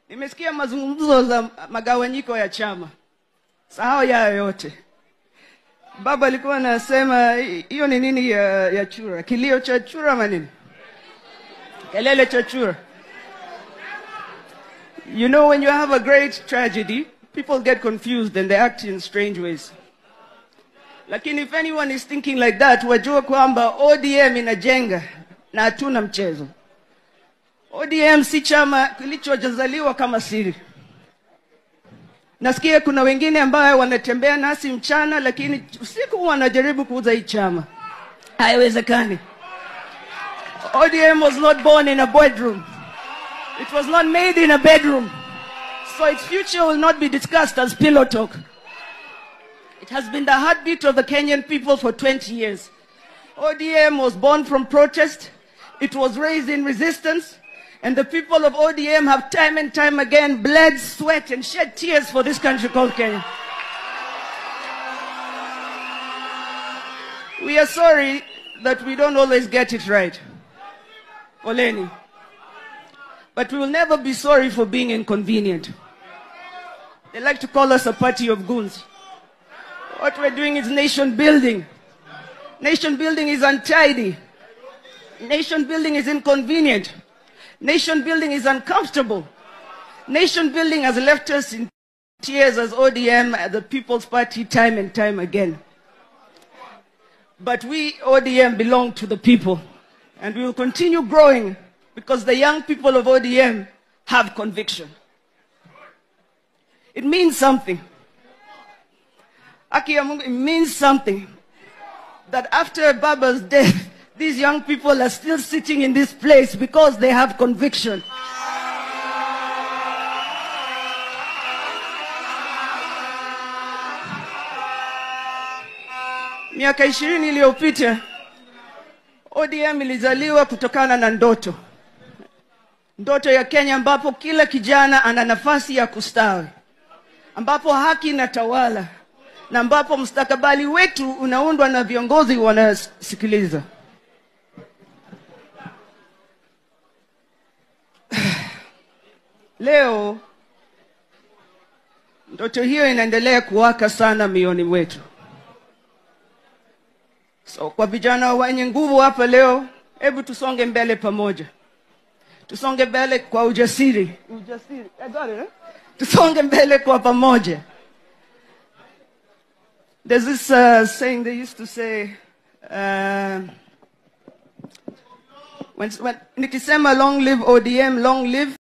Nimesikia mazungumzo za magawanyiko ya chama. Sahau ya yote. Baba alikuwa anasema hiyo ni nini ya chura? Kilio cha chura manini? Kelele cha chura. You know, when you have a great tragedy, people get confused and they act in strange ways. Lakini if anyone is thinking like that, wajua kwamba ODM inajenga na hatuna mchezo. ODM si chama kilichojazaliwa kama siri. Nasikia kuna wengine ambao wanatembea nasi mchana lakini usiku wanajaribu kuuza hii chama. Haiwezekani. ODM was not born in a bedroom. It was not made in a bedroom. So its future will not be discussed as pillow talk. It has been the heartbeat of the Kenyan people for 20 years. ODM was born from protest. It was raised in resistance. And the people of ODM have time and time again bled, sweat, and shed tears for this country called Kenya. We are sorry that we don't always get it right. Poleni. But we will never be sorry for being inconvenient. They like to call us a party of goons. What we're doing is nation building. Nation building is untidy. Nation building is inconvenient. Nation building is uncomfortable. Nation building has left us in tears as ODM, the People's Party, time and time again. But we, ODM, belong to the people. And we will continue growing because the young people of ODM have conviction. It means something. It means something that after Baba's death, these young people are still sitting in this place because they have conviction. Miaka 20 iliyopita ODM ilizaliwa kutokana na ndoto. Ndoto ya Kenya ambapo kila kijana ana nafasi ya kustawi. Ambapo haki inatawala. Na ambapo mustakabali wetu unaundwa na viongozi wanasikiliza. Leo ndoto hiyo inaendelea kuwaka sana mioyoni mwetu. So kwa vijana wenye nguvu hapa leo, hebu tusonge mbele pamoja. Tusonge mbele kwa ujasiri. Tusonge mbele kwa pamoja. There's this saying they used to say, when nikisema long live ODM, long live